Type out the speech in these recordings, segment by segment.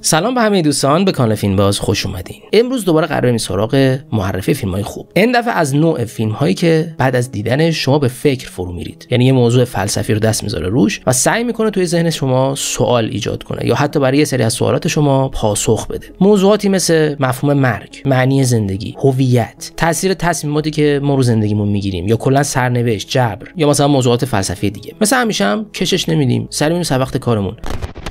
سلام به همه دوستان، به کانال فیلم باز خوش اومدین. امروز دوباره قرار بریم سراغ معرفی فیلم‌های خوب. این دفعه از نوع فیلم‌هایی که بعد از دیدنش شما به فکر فرو میرید. یعنی یه موضوع فلسفی رو دست میذاره روش و سعی میکنه توی ذهن شما سوال ایجاد کنه یا حتی برای یه سری از سوالات شما پاسخ بده. موضوعاتی مثل مفهوم مرگ، معنی زندگی، هویت، تاثیر تصمیماتی که ما رو زندگیمون میگیریم یا کلا سرنوشت، جبر یا مثلا موضوعات فلسفی دیگه. مثلا همیشه هم کشش نمیدیم، سری میریم سر وقت کارمون.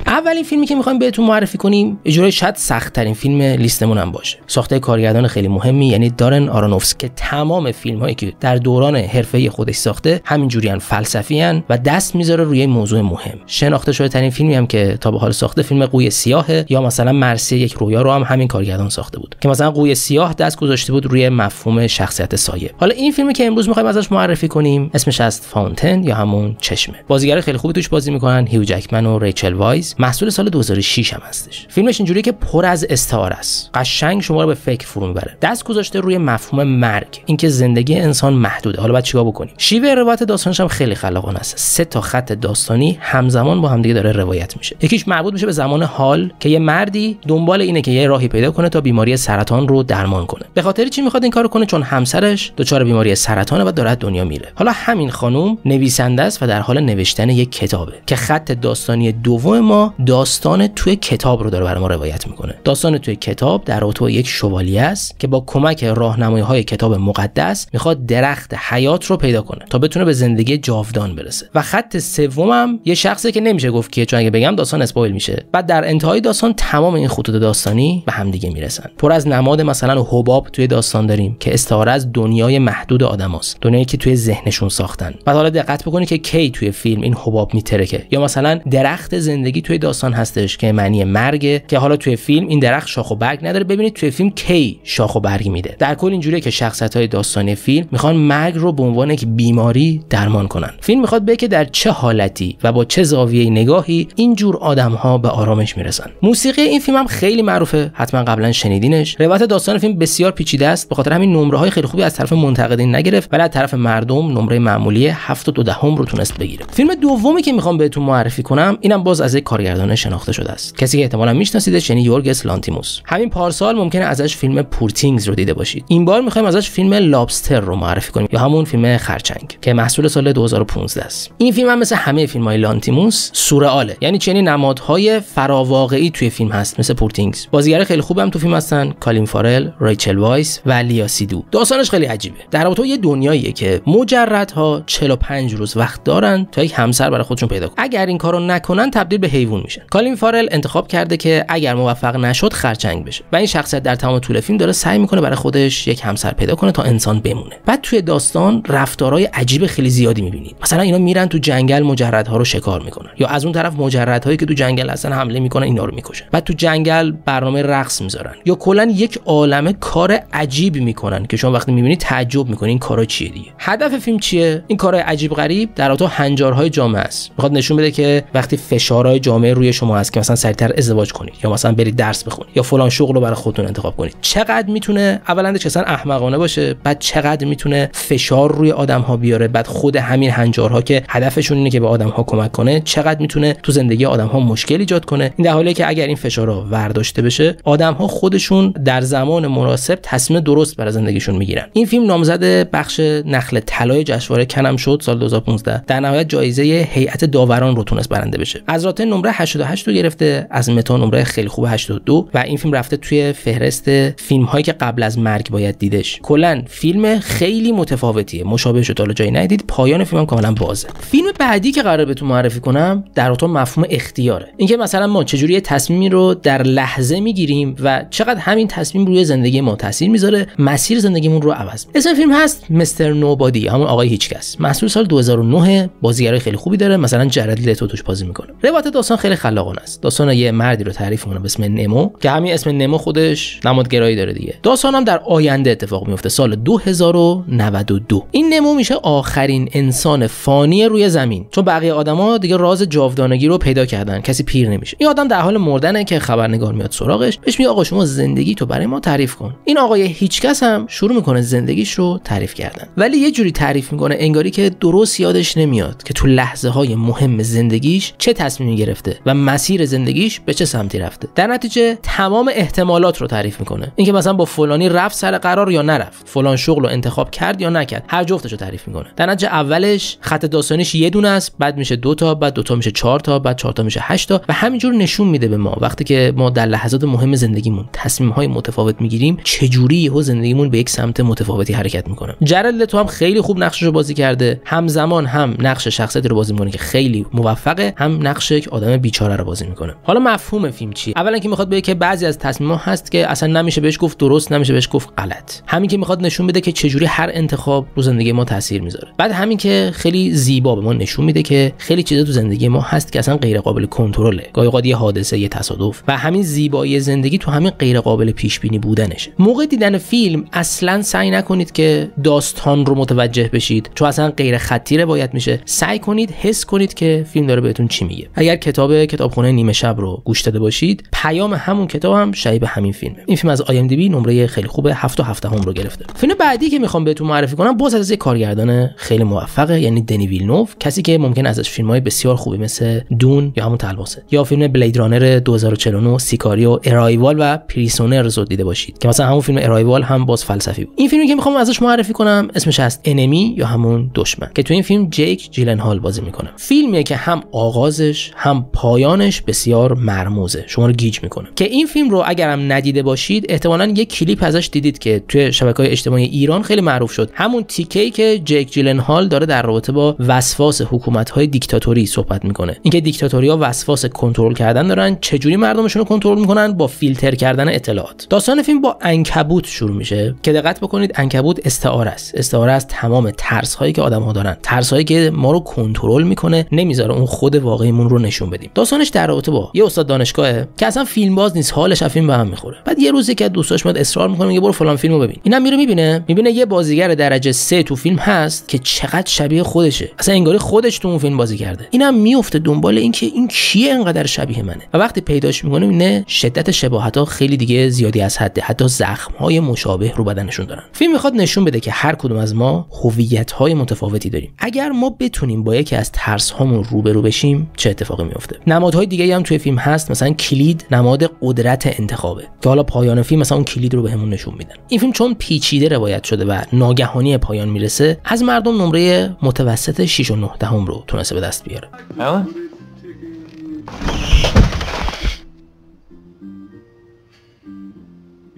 اولین فیلمی که میخوایم بهتون معرفی کنیم اجرای شاید سخت ترین فیلم لیستمون هم باشه. ساخته کارگردان خیلی مهمی یعنی دارن آرونوفسکی که تمام فیلم‌هایی که در دوران حرفه‌ای خودش ساخته همینجوریان فلسفیان و دست میذاره روی موضوع مهم. شناخته شده ترین فیلمی هم که تا به حال ساخته فیلم قوی سیاه یا مثلا مرثیه یک رویا رو هم همین کارگردان ساخته بود که مثلا قوی سیاه دست گذاشته بود روی مفهوم شخصیت سایه. حالا این فیلمی که امروز میخوایم ازش معرفی کنیم اسمش است فاونتن یا همون چشمه. بازیگر خیلی خوبی توش بازی میکنن، هیو جکمن و ریچل وایز. محصول سال 2006 هم هستش. فیلمش اینجوریه که پر از استعاره است. قشنگ شما رو به فکر فرو میبره. دست گذاشته روی مفهوم مرگ، اینکه زندگی انسان محدوده. حالا بعد چیکار بکنیم؟ شیوه روایت داستانش هم خیلی خلاقانه است. 3 تا خط داستانی همزمان با هم دیگه داره روایت میشه. یکیش مربوط میشه به زمان حال که یه مردی دنبال اینه که یه راهی پیدا کنه تا بیماری سرطان رو درمان کنه. به خاطر چی میخواد این کارو کنه؟ چون همسرش دچار بیماری سرطانه و داره دنیا میره. حالا همین خانم نویسنده است و در حال نوشتن یک کتابه که خط داستانی دوم ما داستان توی کتاب رو داره برای ما روایت میکنه. داستان توی کتاب در رابطه با یک شوالیه است که با کمک راهنمایی‌های کتاب مقدس میخواد درخت حیات رو پیدا کنه تا بتونه به زندگی جاودان برسه. و خط سومم یه شخصی که نمیشه گفت که چون اگه بگم داستان اسپویل میشه. بعد در انتهای داستان تمام این خطوط داستانی به هم دیگه میرسن. پر از نماد مثلا حباب توی داستان داریم که استعاره از دنیای محدود آدماست. دنیایی که توی ذهنشون ساختن. بعد حالا دقت بکنید که کی توی فیلم این حباب میترکه یا مثلا درخت زندگی توی داستان هستش که معنی مرگه که حالا توی فیلم این درخت شاخ و برگ نداره. ببینید توی فیلم کی شاخ و برگ میده. در کل اینجوریه که شخصیت‌های داستانی فیلم میخوان مرگ رو به عنوان یک بیماری درمان کنن. فیلم میخواد بگه که در چه حالتی و با چه زاویه نگاهی این جور آدم‌ها به آرامش میرسن. موسیقی این فیلم هم خیلی معروفه، حتما قبلا شنیدینش. روایت داستان فیلم بسیار پیچیده است، به خاطر همین نمره‌های خیلی خوبی از طرف منتقدین نگرفت ولی از طرف مردم نمره معمولی 7.2 رو تونست بگیره. فیلم دومی که میخوام بهتون معرفی کنم اینم باز از یک کارگردان شناخته شده است. کسی که احتمالاً میشناسیدش یعنی یورگس لانتیموس. همین پارسال ممکنه ازش فیلم پور تینگز رو دیده باشید. این بار میخوایم ازش فیلم لابستر رو معرفی کنیم یا همون فیلم خرچنگ که محصول سال 2015 است. این فیلم هم مثل همه فیلم‌های لانتیموس سورئاله، یعنی چنین نمادهای فراواقعی توی فیلم هست مثل پور تینگز. بازیگر خیلی خوبم تو فیلم هستن، کالین فارل، ریچل وایس و لیا سیدو. داستانش خیلی عجیبه. در واقع یه دنیاییه که مجردها 45 روز وقت دارن تا یک همسر برای خودشون پیدا کنن. اگر این کارو نکنن تبدیل به حیوان میشن. کالین فارل انتخاب کرده که اگر موفق نشد خرچنگ بشه و این شخصیت در تمام طول فیلم داره سعی میکنه برای خودش یک همسر پیدا کنه تا انسان بمونه. بعد توی داستان رفتارهای عجیب خیلی زیادی میبینید. مثلا اینا میرن تو جنگل مجردها رو شکار میکنن یا از اون طرف مجردهایی که تو جنگل هستن حمله میکنن اینا رو میکشن. بعد تو جنگل برنامه رقص میذارن یا کلا یک عالمه کار عجیبی میکنن که شما وقتی میبینید تعجب میکنین این کارا چیه دیگه. هدف فیلم چیه؟ این کارهای عجیب غریب در واقع هنجارهای جامعه است. میخواد نشون بده که وقتی فشارهای جامعه روی شما هست که مثلا سریعتر ازدواج کنید یا مثلا برید درس بخونید یا فلان شغل رو برای خودتون انتخاب کنید، چقدر میتونه اولا اصلا احمقانه باشه، بعد چقدر میتونه فشار روی آدم‌ها بیاره، بعد خود همین هنجارها که هدفشون اینه که به آدم‌ها کمک کنه چقدر میتونه تو زندگی آدم‌ها مشکل ایجاد کنه. این در حالی که اگر این فشارها ورداشته بشه آدم‌ها خودشون در زمان مناسب تصمیم درست برای زندگیشون میگیرن. این فیلم نامزد بخش نخل طلای جشنواره کن شد سال 2015. در نهایت جایزه هیئت داوران رو تونست برنده بشه. از راتن نمره 88 رو گرفته، از متا نمره خیلی خوب 82 و این فیلم رفته توی فهرست فیلم‌هایی که قبل از مرگ باید دیدش. کلا فیلم خیلی متفاوتیه، مشابه شد حالا جایی ندید. پایان فیلم هم کاملا بازه. فیلم بعدی که قراره بهتون معرفی کنم در واقع مفهوم اختیاره. اینکه مثلا ما چجوری یه تصمیمی رو در لحظه میگیریم و چقدر همین تصمیم روی زندگی ما تاثیر میذاره، مسیر زندگیمون رو عوض می‌کنه. اسم فیلم هست مستر نوبادی، همون آقای هیچکس. محصول سال 2009، بازیگرای خیلی خوبی داره، مثلا جرد لتو توش بازی میکنه. روایت داستان خیلی خلاقانه است. داستان یه مردی رو تعریف می‌کنه به اسم نمو که همین اسم نمو خودش نمادگرایی داره دیگه. داستان هم در آینده اتفاق میفته سال 2092. این نمو میشه آخرین انسان فانی روی زمین، چون بقیه آدما دیگه راز جاودانگی رو پیدا کردن، کسی پیر نمیشه. این آدم در حال مردنه که خبرنگار میاد سراغش، بهش میگه آقا شما زندگی تو برای ما تعریف کن. این آقای هیچکس هم شروع میکنه زندگیش رو تعریف کردن، ولی یه جوری تعریف میکنه انگاری که درست یادش نمیاد که تو لحظه های مهم زندگیش چه تصمیمی گرفته رفته و مسیر زندگیش به چه سمتی رفته. در نتیجه تمام احتمالات رو تعریف میکنه. اینکه مثلا با فلانی رفت سر قرار یا نرفت، فلان شغل رو انتخاب کرد یا نکرد، هر جفتش رو تعریف میکنه. در نتیجه اولش خط داستانیش یه دونه است، بعد میشه 2 تا، بعد 2 تا میشه 4 تا، بعد 4 تا میشه 8 تا و همینجور نشون میده به ما وقتی که ما در لحظات مهم زندگیمون تصمیم‌های متفاوت میگیریم چجوری یهو زندگیمون به یک سمت متفاوتی حرکت میکنه. جرد لتو هم خیلی خوب نقشش رو بازی کرده، همزمان هم نقش شخصیتی رو بازی میکنه که خیلی موفقه، هم نقش یک آدم بیچاره رو بازی میکنه. حالا مفهوم فیلم چیه؟ اولا که میخواد بگه که بعضی از تصمیم‌ها هست که اصلا نمیشه بهش گفت درست، نمیشه بهش گفت غلط. همین که میخواد نشون بده که چجوری هر انتخاب رو زندگی ما تاثیر میذاره. بعد همین که خیلی زیبا به ما نشون میده که خیلی چیزا تو زندگی ما هست که اصلا غیر قابل کنترله. گاهی اوقات یه حادثه، یه تصادف و همین زیبایی زندگی تو همین غیر قابل پیش بینی بودنشه. موقع دیدن فیلم اصلا سعی نکنید که داستان رو متوجه بشید، چون اصلا غیر خطی روایت میشه. سعی کنید حس کنید که فیلم داره بهتون چی میگه. اگر کتابخونه نیمه شب رو گوش داده باشید، پیام همون کتاب هم شبیه همین فیلمه. این فیلم از IMDb نمره خیلی خوبه، 7.7 رو گرفته. فیلم بعدی که میخوام بهتون معرفی کنم باز از یک کارگردان خیلی موفقه، یعنی دنی ویلنوو، کسی که ممکن ازش فیلم‌های بسیار خوبی مثل دون یا همون طلباسه یا فیلم بلید رانر 2049، سیکاریو، ارایوال و پریسونرز رو دیده باشید که مثلا همون فیلم ارایوال هم باز فلسفی بود. این فیلمی که میخوام ازش معرفی کنم اسمش هست انمی یا همون دشمن که تو این فیلم جیک جیلنهال بازی میکنه. فیلمیه که هم آغازش هم پایانش بسیار مرموزه، شما رو گیج میکنه. که این فیلم رو اگرم ندیده باشید احتمالاً یک کلیپ ازش دیدید که توی شبکه‌های اجتماعی ایران خیلی معروف شد، همون تیکه‌ای که جیک جیلنهال داره در رابطه با وسواس حکومت‌های دیکتاتوری صحبت میکنه. اینکه دیکتاتوری‌ها وسواس کنترل کردن دارن، چجوری مردمشون رو کنترل میکنن؟ با فیلتر کردن اطلاعات. داستان فیلم با عنکبوت شروع میشه که دقت بکنید عنکبوت استعاره است. استعاره از تمام ترس‌هایی که آدم‌ها دارن، ترس‌هایی که ما رو کنترل میکنه، نمیذاره اون خود واقعیمون رو نشون بدیم. داستانش در رابطه با یه استاد دانشگاهه که اصلا فیلم باز نیست، حالش از فیلم به هم میخوره. بعد یه روزی که دوستاش میاد اصرار میکنه میگه برو فلان فیلمو ببین. اینم میره میبینه یه بازیگر درجه 3 تو فیلم هست که چقدر شبیه خودشه، اصلا انگاری خودش تو اون فیلم بازی کرده. اینم میفته دنبال اینکه این کیه انقدر شبیه منه و وقتی پیداش میکنه میبینه شدت شباهت‌ها خیلی دیگه زیادی از حده، حتی زخم‌های مشابه رو بدنشون دارن. فیلم میخواد نشون بده که هر کدوم از ما هویت‌های متفاوتی داریم. اگر ما بتونیم با یکی از ترس‌هامون روبرو بشیم چه اتفاقی میفته؟ نمادهای دیگه‌ای هم توی فیلم هست، مثلا کلید نماد قدرت انتخابه که حالا پایان فیلم مثلا اون کلید رو بهمون نشون میدن. این فیلم چون پیچیده روایت شده و ناگهانی پایان میرسه، از مردم نمره متوسط 6.9 رو تونسته به دست بیاره.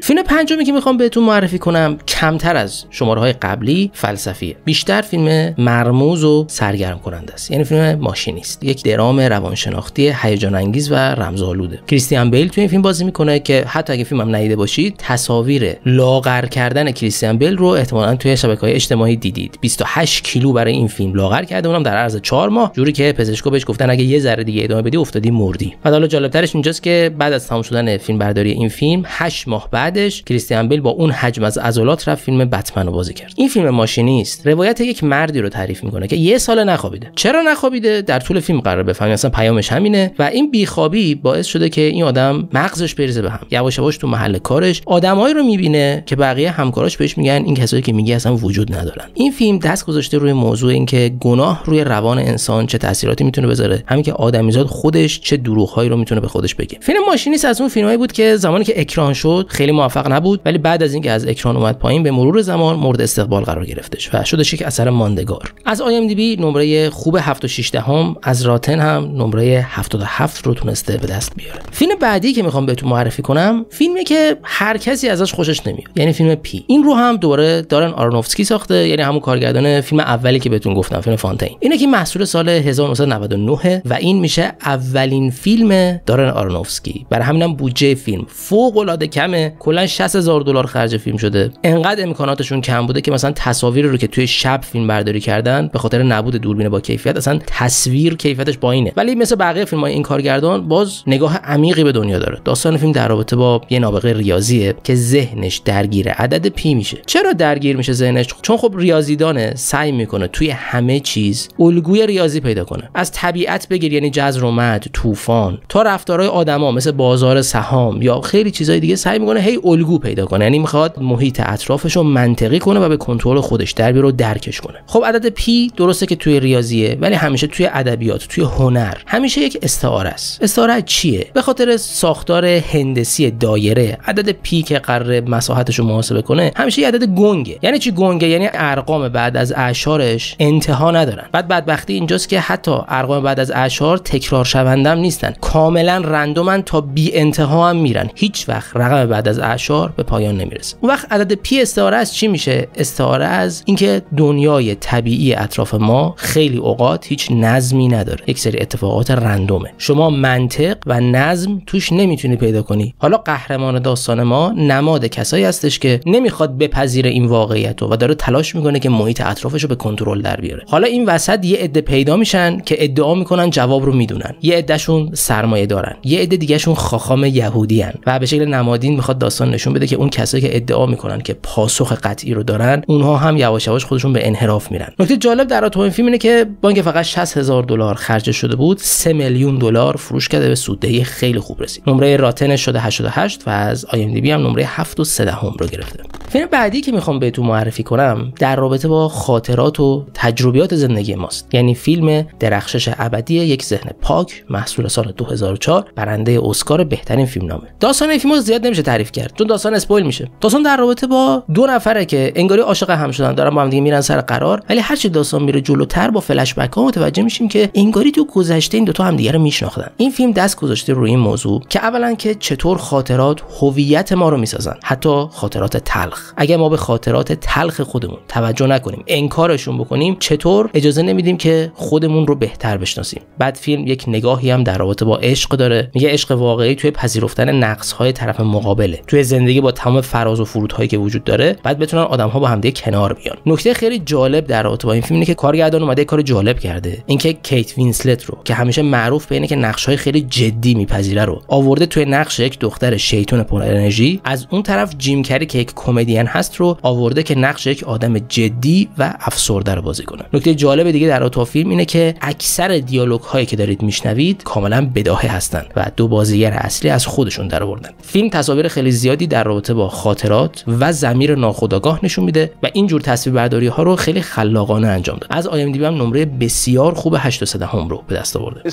فیلم پنجمی که میخوام بهتون معرفی کنم کمتر از شماره‌های قبلی فلسفیه، بیشتر فیلم مرموز و سرگرم کننده است. یعنی فیلم ماشینیست، یک درام روانشناختی هیجان انگیز و رمزآلوده. کریستیان بیل توی این فیلم بازی میکنه که حتی اگه فیلمم ندیده باشید تصاویر لاغر کردن کریستیان بیل رو احتمالاً توی شبکه‌های اجتماعی دیدید. 28 کیلو برای این فیلم لاغر کرده، اونم در عرض 4 ماه، جوری که پزشکا بهش گفتن اگه یه ذره دیگه ادامه بدی افتادی مردی. بعد حالا جالبترش اینجاست که بعد از تمام شدن فیلم برداری این فیلم 8 ماه بعدش کریستیان بیل با اون حجم از عضلات رفت فیلم بتمن رو بازی کرد. این فیلم ماشینیست روایت یک مردی رو تعریف میکنه که یه سال نخوابیده. چرا نخوابیده؟ در طول فیلم قرار بفهمید. اصلا پیامش همینه و این بیخوابی باعث شده که این آدم مغزش بریزه به هم. یواش یواش تو محل کارش آدمایی رو میبینه که بقیه همکاراش بهش میگن این کسایی که میگی اصلا وجود ندارن. این فیلم دست گذاشته روی موضوع اینکه گناه روی روان انسان چه تاثیراتی میتونه بذاره، همین که آدمیزاد خودش چه دروغهایی رو میتونه به خودش بگه. فیلم ماشینیست از اون فیلمایی بود که زمانی که اکران شد خیلی موفق نبود، ولی بعد از اینکه از اکران اومد پایین به مرور زمان مورد استقبال قرار گرفتش و شدش یک اثر ماندگار. از IMDb نمره خوب 7.6، از راتن هم نمره 77 رو تونسته به دست بیاره. فیلم بعدی که میخوام بهتون معرفی کنم فیلمی که هر کسی ازش خوشش نمیاد، یعنی فیلم پی. این رو هم دوباره دارن آرونوفسکی ساخته، یعنی همون کارگردان فیلم اولی که بهتون گفتم، فیلم فانتین. اینه که محصول سال 1999 و این میشه اولین فیلم دارن آرونوفسکی. برای همینم بودجه فیلم فوق العاده کمه، کلا $60,000 خرج فیلم شده. انقدر امکاناتشون کم بوده که مثلا تصاویر رو که توی شب فیلم برداری کردن به خاطر نبود دوربین با کیفیت اصلا تصویر کیفیتش پایینه، ولی مثل بقیه فیلم‌های این کارگردان باز نگاه عمیقی به دنیا داره. داستان فیلم در رابطه با یه نابغه ریاضیه که ذهنش درگیر عدد پی میشه. چرا درگیر میشه ذهنش؟ چون خب ریاضیدانه، سعی میکنه توی همه چیز الگوی ریاضی پیدا کنه. از طبیعت بگیر، یعنی جزر و مد، طوفان، تا رفتارهای آدما مثل بازار سهام یا خیلی چیزای دیگه، سعی میکنه هی الگو پیدا کنه، یعنی میخواد محیط اطرافش رو منطقی کنه و به کنترل خودش در بیاره و درکش کنه. خب عدد پی درسته که توی ریاضیه، ولی همیشه توی ادبیات، توی هنر همیشه یک استعاره است. استعاره چیه؟ به خاطر ساختار هندسی دایره، عدد پی که قراره مساحتش رو محاسبه کنه همیشه یه عدد گنگه. یعنی چی گنگه؟ یعنی ارقام بعد از اعشارش انتها ندارن. بعد بدبختی اینجاست که حتی ارقام بعد از اعشار تکرار شوندم نیستن، کاملا رندومن تا بی انتها هم میرن، هیچ وقت رقم بعد از اعشار به پایان نمیرسه. اون وقت عدد پی استعاره از چی میشه؟ استعاره از اینکه دنیای طبیعی اطراف ما خیلی اوقات هیچ نظمی نداره، یک سری اتفاقات رندومه، شما منطق و نظم توش نمیتونی پیدا کنی. حالا قهرمان داستان ما نماد کسایی هستش که نمیخواد بپذیره این واقعیت رو و داره تلاش میکنه که محیط اطرافش رو به کنترل در بیاره. حالا این وسط یه عده پیدا میشن که ادعا میکنن جواب رو میدونن، یه عدهشون سرمایه دارن، یه عده دیگهشون خاخام یهودیان و به شکل نمادین میخواد داستان نشون بده که اون کسایی که ادعا میکنن که پاسخ قطعی رو دارن، اونها هم یواش یواش خودشون به انحراف میرن. نکته جالب در این فیلم اینه که با اینکه فقط $60,000 خرج شده بود، $3 میلیون فروش کرده، به سوددهی خیلی خوب رسید. نمره راتنش شده 88 و از IMDb هم نمره 7.3 رو گرفته. فیلم بعدی که میخوام بهتون معرفی کنم در رابطه با خاطرات و تجربیات زندگی ماست، یعنی فیلم درخشش ابدی یک ذهن پاک، محصول سال 2004، برنده اسکار بهترین فیلمنامه. داستان این فیلمو زیاد نمیشه تعریف کرد چون داستان اسپویل میشه. داستان در رابطه با دو نفره که انگاری عاشق هم شدن، دارن با هم دیگه میرن سر قرار، ولی هر چی داستان میره جلوتر با فلش بک ها متوجه میشیم که انگاری تو گذشته این دو تا هم دیگه رو میشناختن. این فیلم دست گذاشته روی این موضوع که اولا که چطور خاطرات هویت ما رو میسازن، حتی خاطرات تلخ. اگه ما به خاطرات تلخ خودمون توجه نکنیم، انکارشون بکنیم، چطور اجازه نمیدیم که خودمون رو بهتر بشناسیم. بعد فیلم یک نگاهی هم در رابطه با عشق داره، میگه عشق واقعی توی پذیرفتن نقص‌های طرف مقابله، توی زندگی با تمام فراز و فرودهایی که وجود داره، بعد بتونن آدم‌ها با هم دیگه کنار بیان. نکته خیلی جالب در رابطه با این فیلم اینه که کارگردان اومده کار جالب کرده، اینکه کیت وینسلت رو که همیشه معروف به اینه که نقش‌های خیلی جدی میپذیره رو آورده توی نقش یک دختر شیطون پر انرژی، از اون طرف جیم کری که یک کمدین هست رو آورده که نقش یک آدم جدی و افسرده رو بازی کنه. نکته جالب دیگه در رابطه با فیلم اینه که اکثر دیالوگ هایی که دارید میشنوید کاملا بداهه هستن و دو بازیگر اصلی از خودشون در آوردن. فیلم تصاویر خیلی زیادی در رابطه با خاطرات و ضمیر ناخودآگاه نشون میده و این جور تصویربرداری ها رو خیلی خلاقانه انجام داد. از IMDb هم نمره بسیار خوب 8.3 رو به دست آورده.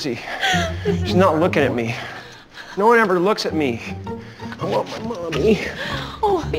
No one ever looks at me. I want my mommy.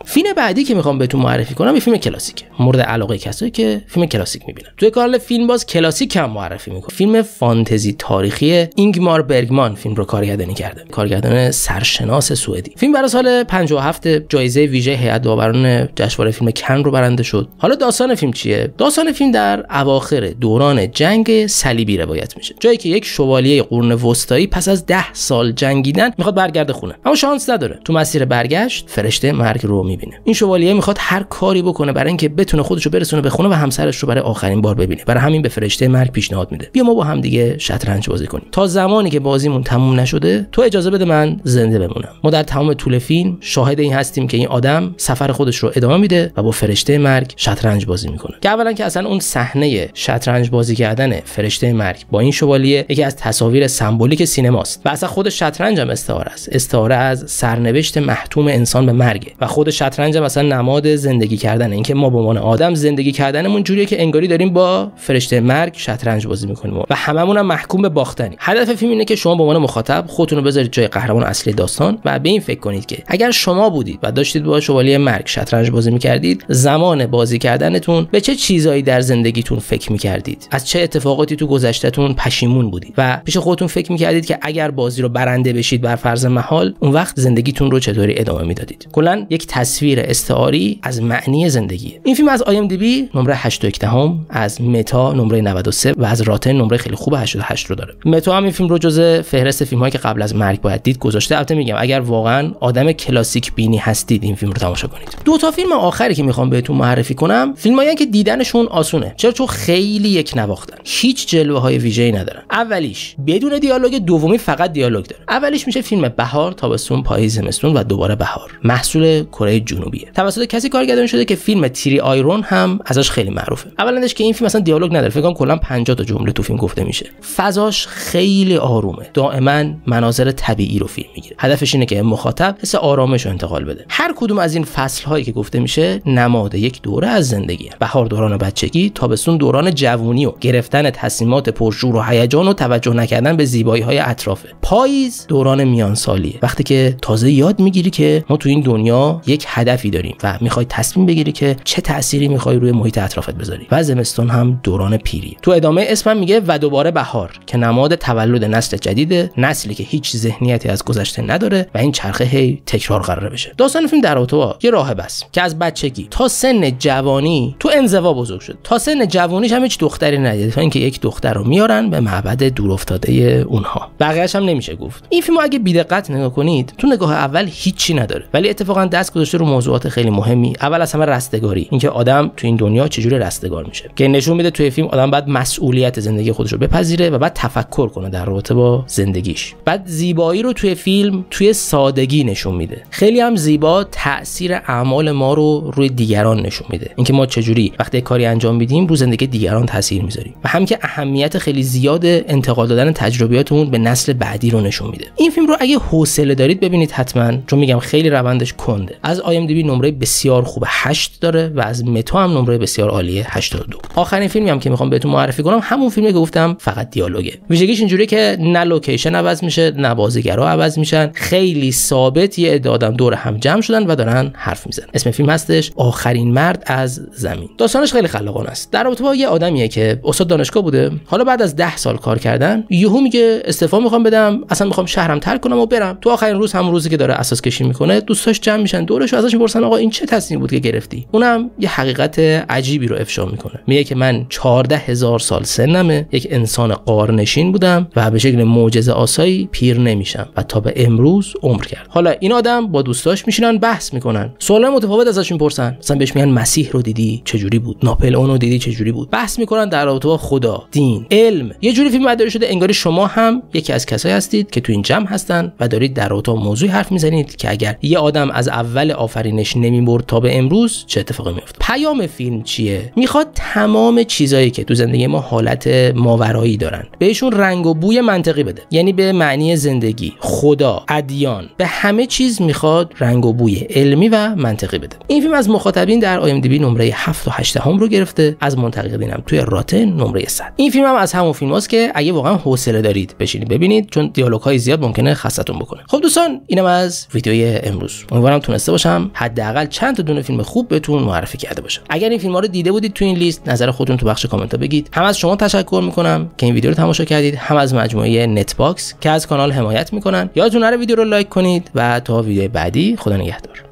فیلم بعدی که میخوام بهتون معرفی کنم یه فیلم کلاسیکه، مورد علاقه کسایی که فیلم کلاسیک میبینن. توی کانال فیلم باز کلاسیک هم معرفی میکنم. فیلم فانتزی تاریخی اینگمار برگمان فیلم رو کارگردانی کرده، کارگردان سرشناس سوئدی. فیلم برای سال 57 جایزه ویژه هیئت داوران جشنواره فیلم کن رو برنده شد. حالا داستان فیلم چیه؟ داستان فیلم در اواخر دوران جنگ صلیبی روایت میشه، جایی که یک شوالیه قرون وسطایی پس از 10 سال جنگیدن میخواد برگرده خونه، اما شانس نداره. تو مسیر برگشت فرشته مرگ رو میبینه. این شوالیه میخواد هر کاری بکنه برای اینکه بتونه خودش رو برسونه به خونه و همسرش رو برای آخرین بار ببینه. برای همین به فرشته مرگ پیشنهاد میده بیا ما با هم دیگه شطرنج بازی کنیم. تا زمانی که بازیمون تموم نشده تو اجازه بده من زنده بمونم. ما در تمام طول فیلم شاهد این هستیم که این آدم سفر خودش رو ادامه میده و با فرشته مرگ شطرنج بازی میکنه. که اولا که اصلا اون صحنه شطرنج بازی کردن فرشته مرگ با این شوالیه یکی از تصاویر سمبولیک سینماست و اصلا خود شطرنج هم استعاره است. استعاره از سرنوشت محتوم انسان به مرگ و خود شطرنج هم مثلا نماد زندگی کردن، اینکه ما به عنوان آدم زندگی کردنمون جوریه که انگاری داریم با فرشته مرگ شطرنج بازی میکنیم و هممون هم محکوم به باختنی. هدف فیلم اینه که شما به عنوان مخاطب خودتون رو بذارید جای قهرمان اصلی داستان و به این فکر کنید که اگر شما بودید و داشتید با شوالیه مرگ شطرنج بازی میکردید، زمان بازی کردنتون به چه چیزایی در زندگیتون فکر میکردید، از چه اتفاقاتی تو گذشتهتون پشیمون بودید و پیش خودتون فکر میکردید که اگر بازی رو برنده بشید بر فرض محال، اون وقت زندگیتون رو چطوری ادامه میدادید. کلا یک تصویر استعاری از معنی زندگی. این فیلم از IMDb نمره 8.1، از متا نمره 93 و از راتن نمره خیلی خوب 88 رو داره. متا هم این فیلم رو جزء فهرست فیلم‌هایی که قبل از مرگ باید دید گذاشته. البته میگم اگر واقعا آدم کلاسیک بینی هستید این فیلم رو تماشا کنید. دو تا فیلم آخری که میخوام بهتون معرفی کنم فیلمایی که دیدنشون آسونه، چون خیلی یک نواختن، هیچ جلوه‌های ویژه‌ای ندارن. اولیش بدون دیالوگ، دومی فقط دیالوگ داره. اولیش میشه فیلم بهار، تابستون، پاییز، زمستون و دوباره بهار، محصول کره کره جنوبیه. توسط کسی کارگردانی شده که فیلم تری آیرون هم ازش خیلی معروفه. اولندش که این فیلم اصلا دیالوگ نداره، فکر کنم کلا 50 تا جمله تو فیلم گفته میشه. فضاش خیلی آرومه، دائما مناظر طبیعی رو فیلم میگیره. هدفش اینه که مخاطب حس آرامش رو انتقال بده. هر کدوم از این فصل هایی که گفته میشه نماد یک دوره از زندگیه. بهار دوران بچگی، تابستون دوران جوونی و گرفتن تصمیمات پرشور و هیجان و توجه نکردن به زیبایی های اطرافه. پاییز دوران میانسالیه، وقتی که تازه یاد میگیری که ما تو این دنیا یک هدفی داریم و میخوای تصمیم بگیری که چه تأثیری میخوای روی محیط اطرافت بذاری. و زمستون هم دوران پیری. تو ادامه اسمم میگه و دوباره بهار که نماد تولد نسل جدیده، نسلی که هیچ ذهنیتی از گذشته نداره و این چرخه هی تکرار قراره بشه. داستان فیلم در رابطه با یه راهب است که از بچگی تا سن جوانی تو انزوا بزرگ شد. تا سن جوانیش هم هیچ دختری ندید تا اینکه یک دختر رو میارن به معبد دورافتاده اونها. بقیه‌اش هم نمیشه گفت. این فیلمو اگه بی‌دقت نگاه کنید تو نگاه اول هیچی نداره، ولی اتفاقا دست گذاشته رو موضوعات خیلی مهمی. اول از همه رستگاری، اینکه آدم تو این دنیا چجوری رستگار میشه، که نشون میده توی فیلم آدم باید مسئولیت زندگی خودش رو بپذیره و بعد تفکر کنه در رابطه با زندگیش. بعد زیبایی رو توی فیلم توی سادگی نشون میده. خیلی هم زیبا تأثیر اعمال ما رو روی دیگران نشون میده، اینکه ما چجوری وقتی کاری انجام میدیم رو زندگی دیگران تاثیر میذاریم و هم که اهمیت خیلی زیاد انتقال دادن تجربیاتمون به نسل بعدی رو نشون میده. این فیلم رو اگه حوصله دارید ببینید حتما، چون میگم خیلی روندش کنده. از IMDb نمره بسیار خوب 8 داره و از متا هم نمره بسیار عالیه 82. آخرین فیلمی هم که میخوام بهتون معرفی کنم همون فیلمی که گفتم فقط دیالوگه. ویژگیش اینجوریه که نه لوکیشن عوض میشه نه بازیگرا عوض میشن، خیلی ثابت یه عده آدم دور هم جمع شدن و دارن حرف میزنن. اسم فیلم هستش آخرین مرد از زمین. داستانش خیلی خلاقانه است. در رابطه با یه آدمیه که استاد دانشگاه بوده، حالا بعد از 10 سال کار کردن یهو میگه استعفا میخوام بدم، اصلا میخوام شهرم ترک کنم و برم. تو آخرین روز، همون روزی که داره اساس کشی میکنه، دوستاش جمع میشن دورش و ازش میپرسن آقا این چه تصمیمی بود که گرفتی؟ اونم یه حقیقت عجیبی رو افشا میکنه. میگه که من 14000 سال سنمه، یک انسان غارنشین بودم و به شکل معجزه آسایی پیر نمیشم و تا به امروز عمر کرد. حالا این آدم با دوستاش میشینن بحث میکنن، سوالای متفاوت ازش میپرسن. مثلا بهش میگن مسیح رو دیدی چجوری بود؟ ناپلئون رو دیدی چجوری بود؟ بحث میکنن در رابطه با خدا، دین، علم. یه جوری فیلم معرفی شده انگاری شما هم یکی از کسایی هستید که تو این جمع هستن و دارید در رابطه با موضوعی حرف میزنید که اگر یه آدم از اول آفرینش نمیمرد تا به امروز چه اتفاقی میفته. پیام فیلم چیه؟ میخواد تمام چیزایی که تو زندگی ما حالت ماورایی دارن بهشون رنگ و بوی منطقی بده. یعنی به معنی زندگی، خدا، ادیان، به همه چیز میخواد رنگ و بوی علمی و منطقی بده. این فیلم از مخاطبین در IMDb نمره 7.8 رو گرفته، از منتقدین هم توی راتن نمره 100. این فیلم هم از همون فیلماست که اگه واقعا حوصله دارید بشینید ببینید، چون دیالوگ‌های زیاد ممکنه خستتون بکنه. خب دوستان، اینم از ویدیوی امروز. امیدوارم تونسته باشم حداقل چند تا دونه فیلم خوب بهتون معرفی کرده باشم. اگر این فیلم‌ها رو دیده بودید تو این لیست، نظر خودتون تو بخش کامنت‌ها بگید. هم از شما تشکر می‌کنم که این ویدیو رو تماشا کردید، هم از مجموعه نت باکس که از کانال حمایت می‌کنن. یادتون نره ویدیو رو لایک کنید و تا ویدیو بعدی خدا نگهدار.